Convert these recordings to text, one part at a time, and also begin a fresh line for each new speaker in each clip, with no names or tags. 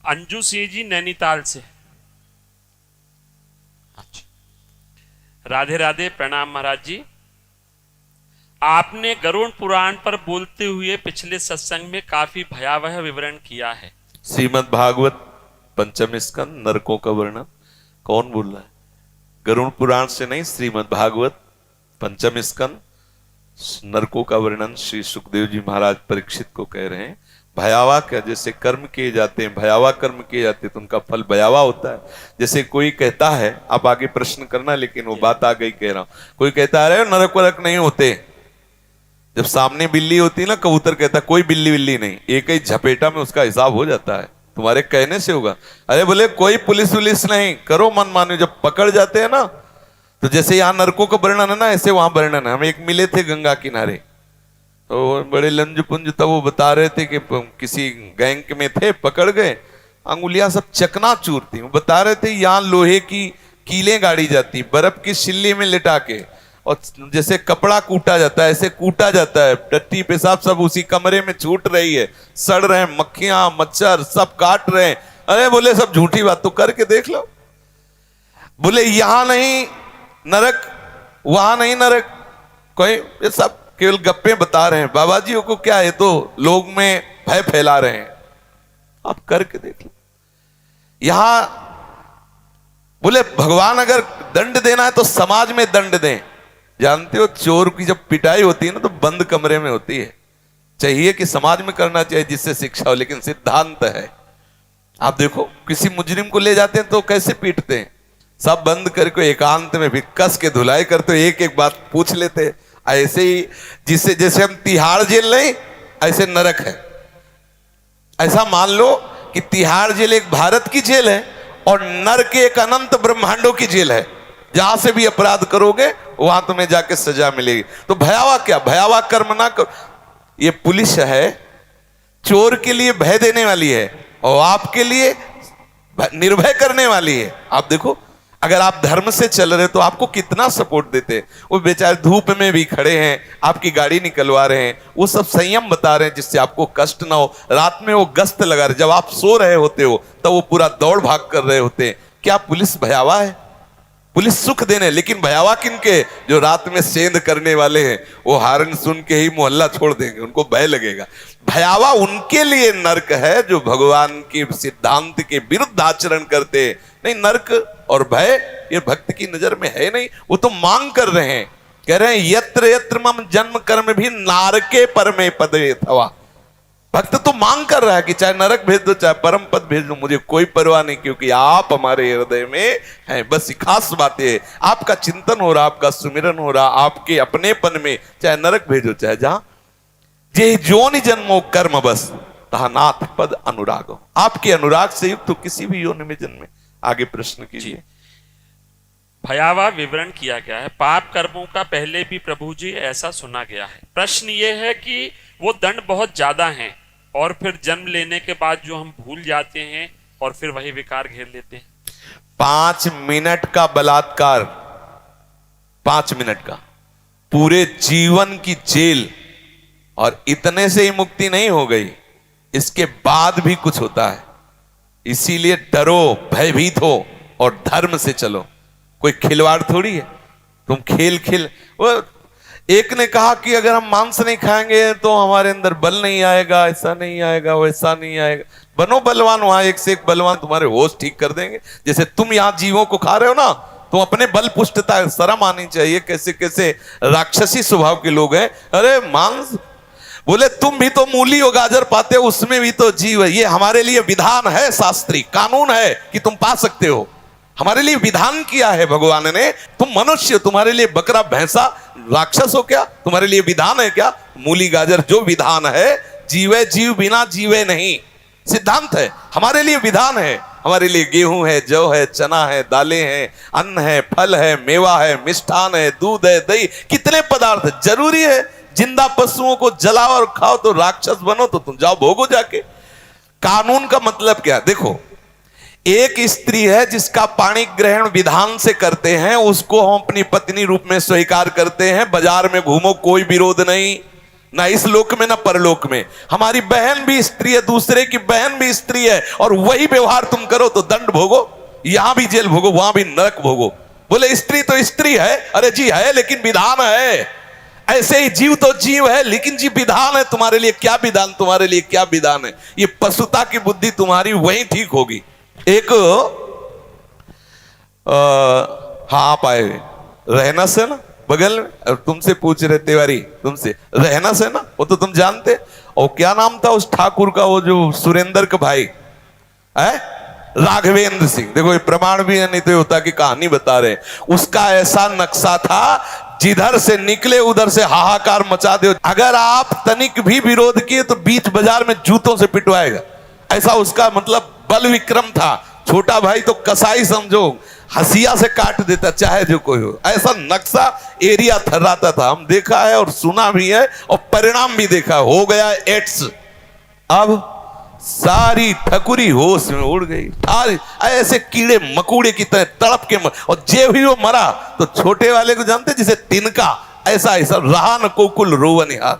अंजू सिंह जी नैनीताल से। राधे राधे, प्रणाम महाराज जी। आपने गरुड़ पुराण पर बोलते हुए पिछले सत्संग में काफी भयावह विवरण किया है।
श्रीमद् भागवत पंचम स्कंद नरकों का वर्णन। कौन बोल रहा है? गरुड़ पुराण से नहीं, श्रीमद् भागवत पंचम स्कंद नरकों का वर्णन श्री सुखदेव जी महाराज परीक्षित को कह रहे हैं। भयावह क्या? जैसे कर्म किए जाते हैं, भयावह कर्म किए जाते हैं तो उनका फल भयावह होता है। जैसे कोई कहता है, आप आगे प्रश्न करना, लेकिन वो बात आ गई कह रहा हूं। कोई कहता है अरे नरक वरक नहीं होते। जब सामने बिल्ली होती है ना, कबूतर कहता है कोई बिल्ली बिल्ली नहीं, एक ही झपेटा में उसका हिसाब हो जाता है। तुम्हारे कहने से होगा। अरे बोले कोई पुलिस वुलिस नहीं, करो मन मानो। जब पकड़ जाते हैं ना, तो जैसे यहाँ नरकों का वर्णन है ना, ऐसे वहां वर्णन है। हम एक मिले थे गंगा किनारे, तो बड़े लंज पुंज, तब वो बता रहे थे कि किसी गैंग में थे, पकड़ गए, अंगुलियां सब चकनाचूर थी। वो बता रहे थे यहाँ लोहे की कीलें गाड़ी जाती, बर्फ की सिल्ली में लिटा के, और जैसे कपड़ा कूटा जाता है ऐसे कूटा जाता है। टट्टी पेशाब सब उसी कमरे में छूट रही है, सड़ रहे हैं, मक्खियां मच्छर सब काट रहे हैं। अरे बोले सब झूठी बात, तो करके देख लो। बोले यहां नहीं नरक, वहां नहीं नरक, कोई ये सब केवल गप्पे बता रहे हैं। बाबा जी को क्या है, तो लोग में भय फैला रहे हैं। आप करके देख लो। यहां बोले भगवान अगर दंड देना है तो समाज में दंड दें। जानते हो चोर की जब पिटाई होती है ना, तो बंद कमरे में होती है। चाहिए कि समाज में करना चाहिए जिससे शिक्षा हो, लेकिन सिद्धांत है। आप देखो किसी मुजरिम को ले जाते हैं तो कैसे पीटते हैं, सब बंद करके एकांत में भी कस के धुलाई करते, एक एक बात पूछ लेते। ऐसे ही जिससे जैसे हम तिहाड़ जेल नहीं, ऐसे नरक है। ऐसा मान लो कि तिहाड़ जेल एक भारत की जेल है और नरक एक अनंत ब्रह्मांडों की जेल है। जहां से भी अपराध करोगे वहां तुम्हें जाके सजा मिलेगी। तो भयावह क्या? भयावह कर्म ना करो। ये पुलिस है, चोर के लिए भय देने वाली है और आपके लिए निर्भय करने वाली है। आप देखो अगर आप धर्म से चल रहे तो आपको कितना सपोर्ट देते। वो बेचारे धूप में भी खड़े हैं, आपकी गाड़ी निकलवा रहे हैं, वो सब संयम बता रहे हैं जिससे आपको कष्ट ना हो। रात में वो गश्त लगा रहे, जब आप सो रहे होते हो तब वो पूरा दौड़ भाग कर रहे होते हैं। क्या पुलिस भयावह है? पुलिस सुख देने, लेकिन भयावह किनके? जो रात में सेंध करने वाले हैं, वो हारन सुन के ही मोहल्ला छोड़ देंगे, उनको भय लगेगा। भयावह उनके लिए नरक है जो भगवान के सिद्धांत के विरुद्ध आचरण करते। नहीं, नरक और भय ये भक्त की नजर में है नहीं। वो तो मांग कर रहे हैं, कह रहे हैं यत्र यत्र मम जन्म कर्म भी नारके परमे पदे थवा। भक्त तो मांग कर रहा है कि चाहे नरक भेज दो चाहे परम पद भेज दो, मुझे कोई परवाह नहीं, क्योंकि आप हमारे हृदय में हैं। बस खास बात है, आपका चिंतन हो रहा, आपका सुमिरन हो रहा, आपके अपनेपन में, चाहे नरक भेजो चाहे जहां। जे जोनि जन्मो कर्म बस तहा नाथ पद अनुराग। आपके अनुराग से युक्त तो किसी भी योनि में जन्मे। आगे प्रश्न कीजिए।
भयावह विवरण किया गया है। पाप कर्मों का पहले भी प्रभु जी ऐसा सुना गया है। प्रश्न ये है कि वो दंड बहुत ज्यादा हैं और फिर जन्म लेने के बाद जो हम भूल जाते हैं और फिर वही विकार घेर लेते हैं।
5 मिनट का बलात्कार, 5 मिनट का, पूरे जीवन की जेल, और इतने से ही मुक्ति नहीं हो गई, इसके बाद भी कुछ होता है। इसीलिए डरो, भयभीत हो और धर्म से चलो। कोई खिलवाड़ थोड़ी है। तुम खेल वो एक ने कहा कि अगर हम मांस नहीं खाएंगे तो हमारे अंदर बल नहीं आएगा, ऐसा नहीं आएगा, वैसा नहीं आएगा। बनो बलवान, वहां एक से एक बलवान तुम्हारे होश ठीक कर देंगे। जैसे तुम यहां जीवों को खा रहे हो ना, तुम अपने बल पुष्टता, शर्म आनी चाहिए। कैसे कैसे राक्षसी स्वभाव के लोग हैं। अरे मांस, बोले तुम भी तो मूली और गाजर पाते हो, उसमें भी तो जीव है। ये हमारे लिए विधान है, शास्त्री कानून है कि तुम पा सकते हो। हमारे लिए विधान किया है भगवान ने। तुम मनुष्य, तुम्हारे लिए बकरा भैंसा राक्षस हो क्या? तुम्हारे लिए विधान है क्या? मूली गाजर जो विधान है, जीवे जीव बिना जीवे नहीं, सिद्धांत है। हमारे लिए विधान है। हमारे लिए गेहूं है, जौ है, चना है, दालें हैं, अन्न है, फल है, मेवा है, मिष्ठान है, दूध है, दही, कितने पदार्थ जरूरी है। जिंदा पशुओं को जलाओ और खाओ तो राक्षस बनो, तो तुम जाओ भोगो जाके। कानून का मतलब क्या? देखो, एक स्त्री है जिसका पाणी ग्रहण विधान से करते हैं, उसको हम अपनी पत्नी रूप में स्वीकार करते हैं। बाजार में घूमो कोई विरोध नहीं, ना इस लोक में ना परलोक में। हमारी बहन भी स्त्री है, दूसरे की बहन भी स्त्री है, और वही व्यवहार तुम करो तो दंड भोगो, यहां भी जेल भोगो, वहां भी नरक भोगो। बोले स्त्री तो स्त्री है, अरे जी है, लेकिन विधान है। ऐसे ही जीव तो जीव है, लेकिन जी विधान है। तुम्हारे लिए क्या विधान, तुम्हारे लिए क्या विधान है? ये पशुता की बुद्धि तुम्हारी वहीं ठीक होगी। एक हाँ आप आए रहना से ना बगल में, और तुमसे पूछ रहे तिवारी, तुमसे रहना से ना, वो तो तुम जानते। और क्या नाम था उस ठाकुर का, वो जो सुरेंद्र का भाई है, राघवेंद्र सिंह। देखो ये प्रमाण भी है, नहीं तो होता कि कहानी बता रहे। उसका ऐसा नक्शा था, जिधर से निकले उधर से हाहाकार मचा दे। अगर आप तनिक भी विरोध किए तो बीच बाजार में जूतों से पिटवाएगा। ऐसा उसका मतलब बल विक्रम था। छोटा भाई तो कसाई समझो, हसिया से काट देता चाहे जो कोई हो। ऐसा नक्शा एरिया थर्राता था। हम देखा है और सुना भी है, और परिणाम भी देखा। हो गया एड्स। अब सारी ठकुरी होश में उड़ गई, ऐसे कीड़े मकोड़े की तरह तड़प के और जे भी वो मरा तो छोटे वाले को जानते, जिसे तिनका, ऐसा ऐसा रहा न कोकुल रोवन यार।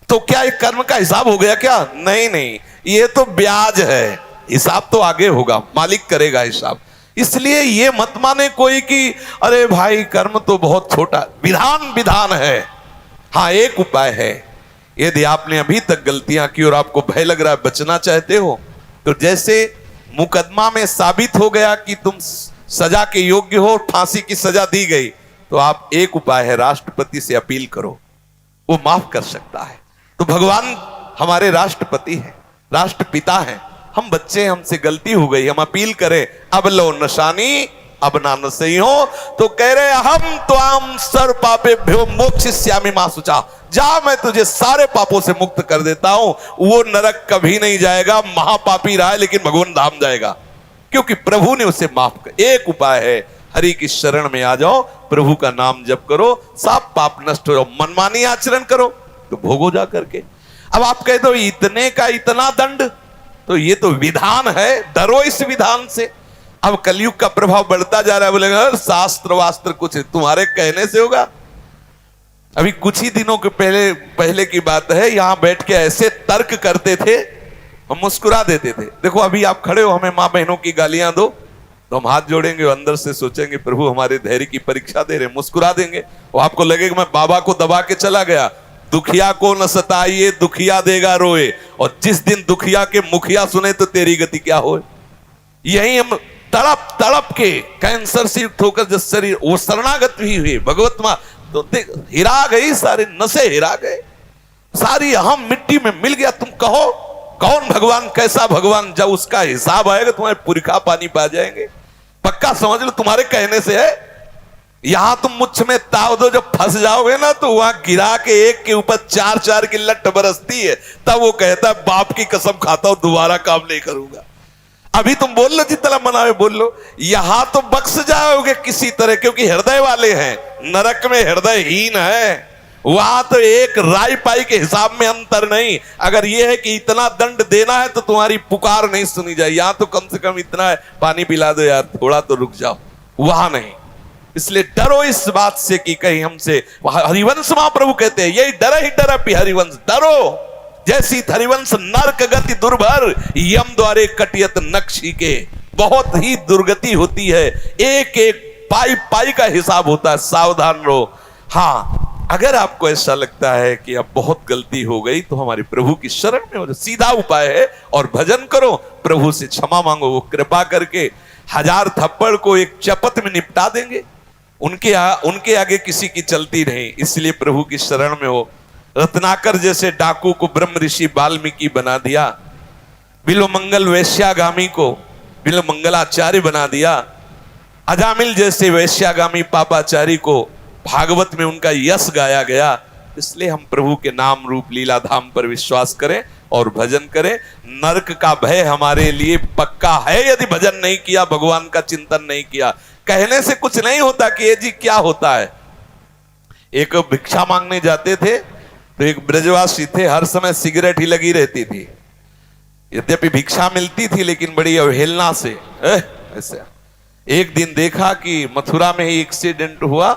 तो क्या एक कर्म का हिसाब हो गया क्या? नहीं नहीं, ये तो ब्याज है, हिसाब तो आगे होगा, मालिक करेगा हिसाब। इसलिए ये मत माने कोई कि अरे भाई कर्म तो बहुत छोटा, विधान विधान है। हाँ एक उपाय है, यदि आपने अभी तक गलतियां की और आपको भय लग रहा है, बचना चाहते हो, तो जैसे मुकदमा में साबित हो गया कि तुम सजा के योग्य हो, फांसी की सजा दी गई, तो आप एक उपाय है, राष्ट्रपति से अपील करो, वो माफ कर सकता है। तो भगवान हमारे राष्ट्रपति हैं, राष्ट्रपिता हैं। हम बच्चे, हमसे गलती हो गई, हम अपील करें, अब लो नशानी अब ना नसई हो, तो कह रहे हम त्वाम सर्व पापेभ्यो मोक्षयिष्यामि मा शुचा। जा, मैं तुझे सारे पापों से मुक्त कर देता हूं। वो नरक कभी नहीं जाएगा, महापापी रहा है लेकिन भगवान धाम जाएगा, क्योंकि प्रभु ने उसे माफ कर। एक उपाय है, हरि की शरण में आ जाओ, प्रभु का नाम जप करो, सब पाप नष्ट हो जाओ। मनमानी आचरण करो तो भोगो जा करके। अब आप कह दो इतने का इतना दंड, तो ये तो विधान है, डरो इस विधान से। अब कलयुग का प्रभाव बढ़ता जा रहा है, बोलेगा शास्त्र वास्त्र कुछ तुम्हारे कहने से होगा। अभी कुछ ही दिनों के पहले की बात है, यहां बैठ के ऐसे तर्क करते थे, हम मुस्कुरा देते थे। देखो अभी आप खड़े हो, हमें मां बहनों की गालियां दो तो हम हाथ जोड़ेंगे, अंदर से सोचेंगे प्रभु हमारे धैर्य की परीक्षा दे रहे, मुस्कुरा देंगे। और आपको लगेगा मैं बाबा को दबा के चला गया। दुखिया को न सताइए, दुखिया देगा रोए, और जिस दिन दुखिया के मुखिया सुने तो तेरी गति क्या हो। यही हम तड़प तड़प के कैंसर से युक्त होकर जब शरीर वो शरणागत भी हुए भगवत मां, तो हिरा गई, सारे नशे हिरा गए, सारी अहम मिट्टी में मिल गया। तुम कहो कौन भगवान, कैसा भगवान? जब उसका हिसाब आएगा तुम्हारे पुरखा पानी पा जाएंगे, पक्का समझ लो। तुम्हारे कहने से है, यहां तुम मुझ में ताव दो, जब फंस जाओगे ना तो वहां गिरा के एक के ऊपर चार चार की लट बरसती है, तब वो कहता है बाप की कसम खाता हूं दोबारा काम नहीं करूंगा। अभी तुम बोल लो जितना मनावे बोल लो, यहां तो बख्श जाओगे किसी तरह, क्योंकि हृदय वाले हैं। नरक में हृदयहीन है, वहां तो एक राई पाई के हिसाब में अंतर नहीं। अगर यह है कि इतना दंड देना है तो तुम्हारी पुकार नहीं सुनी जाए, यहां तो कम से कम इतना है, पानी पिला दो यार, थोड़ा तो रुक जाओ, वहां नहीं। इसलिए डरो इस बात से कि कहीं हमसे, हरिवंश महाप्रभु कहते हैं यही डर ही डर अपि हरिवंश, डरो जैसी हरिवंश नरक गति दुर्भर, यम द्वारे कटियत नक्शी के। बहुत ही दुर्गति होती है, एक एक पाई पाई का हिसाब होता है, सावधान रहो। हाँ अगर आपको ऐसा लगता है कि अब बहुत गलती हो गई तो हमारे प्रभु की शरण में हो, सीधा उपाय है, और भजन करो, प्रभु से क्षमा मांगो, वो कृपा करके 1000 थप्पड़ को एक चपत में निपटा देंगे। उनके आगे किसी की चलती नहीं, इसलिए प्रभु की शरण में हो। रत्नाकर जैसे डाकू को ब्रह्म ऋषि वाल्मीकि बना दिया, बिल्वमंगल वैश्यागामी को बिल्वमंगलाचार्य बना दिया, अजामिल जैसे वैश्यागामी पापाचारी को भागवत में उनका यश गाया गया। इसलिए हम प्रभु के नाम रूप लीला धाम पर विश्वास करें और भजन करें। नरक का भय हमारे लिए पक्का है यदि भजन नहीं किया, भगवान का चिंतन नहीं किया। कहने से कुछ नहीं होता कि ये जी क्या होता है। एक भिक्षा मांगने जाते थे तो एक ब्रजवासी थे, हर समय सिगरेट ही लगी रहती थी, यद्यपि भिक्षा मिलती थी लेकिन बड़ी अवहेलना से। ऐसे एक दिन देखा कि मथुरा में ही एक्सीडेंट हुआ,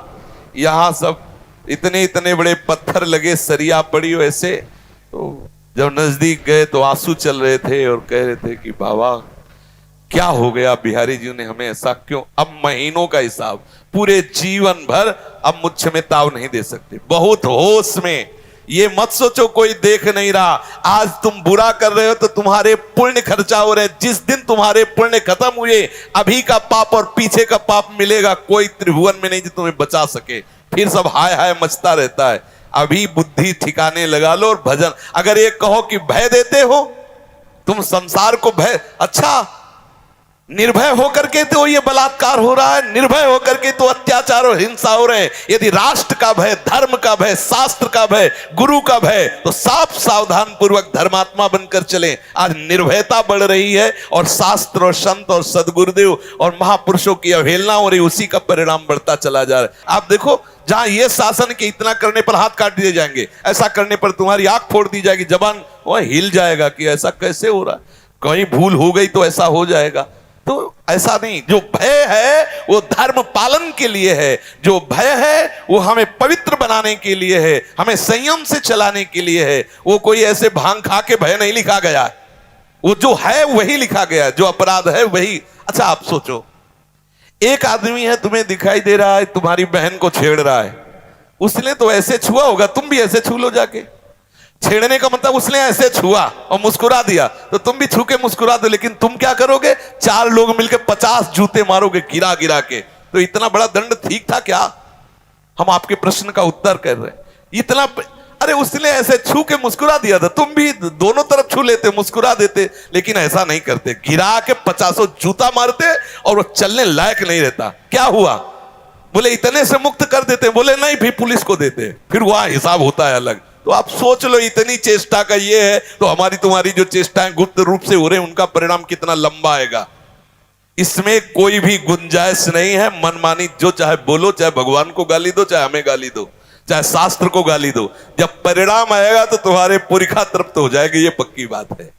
यहां सब इतने इतने बड़े पत्थर लगे, सरिया पड़ी हो ऐसे। तो जब नजदीक गए तो आंसू चल रहे थे और कह रहे थे कि बाबा क्या हो गया, बिहारी जी ने हमें ऐसा क्यों? अब महीनों का हिसाब, पूरे जीवन भर अब मुझ में ताव नहीं दे सकते, बहुत होश में। ये मत सोचो कोई देख नहीं रहा। आज तुम बुरा कर रहे हो तो तुम्हारे पुण्य खर्चा हो रहे। जिस दिन तुम्हारे पुण्य खत्म हुए, अभी का पाप और पीछे का पाप मिलेगा, कोई त्रिभुवन में नहीं जो तुम्हें बचा सके। फिर सब हाय हाय मचता रहता है। अभी बुद्धि ठिकाने लगा लो और भजन। अगर ये कहो कि भय देते हो तुम संसार को, भय, अच्छा निर्भय होकर के तो ये बलात्कार हो रहा है, निर्भय होकर के तो अत्याचार और हिंसा हो रहे हैं। यदि राष्ट्र का भय, धर्म का भय, शास्त्र का भय, गुरु का भय, तो साफ सावधान पूर्वक धर्मात्मा बनकर चलें। आज निर्भयता बढ़ रही है और शास्त्र और संत और सदगुरुदेव और महापुरुषों की अवहेलना हो रही, उसी का परिणाम बढ़ता चला जा रहा है। आप देखो, जहां ये शासन के इतना करने पर हाथ काट दिए जाएंगे, ऐसा करने पर तुम्हारी आंख फोड़ दी जाएगी, जबान वह हिल जाएगा कि ऐसा कैसे हो रहा है, कहीं भूल हो गई तो ऐसा हो जाएगा। तो ऐसा नहीं। जो भय है वो धर्म पालन के लिए है, जो भय है वो हमें पवित्र बनाने के लिए है, हमें संयम से चलाने के लिए है। वो कोई ऐसे भांग खा के भय नहीं लिखा गया, वो जो है वही लिखा गया, जो अपराध है वही। अच्छा आप सोचो, एक आदमी है, तुम्हें दिखाई दे रहा है तुम्हारी बहन को छेड़ रहा है, उसने तो ऐसे छुआ होगा, तुम भी ऐसे छू लो जाके। छेड़ने का मतलब उसने ऐसे छुआ और मुस्कुरा दिया, तो तुम भी छू के मुस्कुरा दो। लेकिन तुम क्या करोगे? 4 लोग मिलकर 50 जूते मारोगे गिरा गिरा के। तो इतना बड़ा दंड ठीक था क्या? हम आपके प्रश्न का उत्तर कर रहे हैं। इतना, अरे उसने ऐसे छू के मुस्कुरा दिया था, तुम भी दोनों तरफ छू लेते, मुस्कुरा देते। लेकिन ऐसा नहीं करते, गिरा के 50 जूता मारते और वो चलने लायक नहीं रहता। क्या हुआ? बोले इतने से मुक्त कर देते, बोले नहीं भी पुलिस को देते, फिर वहां हिसाब होता है अलग। तो आप सोच लो, इतनी चेष्टा का ये है, तो हमारी तुम्हारी जो चेष्टाएं गुप्त रूप से हो रहे हैं उनका परिणाम कितना लंबा आएगा। इसमें कोई भी गुंजाइश नहीं है मनमानी। जो चाहे बोलो, चाहे भगवान को गाली दो, चाहे हमें गाली दो, चाहे शास्त्र को गाली दो, जब परिणाम आएगा तो तुम्हारे पुरखा तृप्त हो जाएगी, ये पक्की बात है।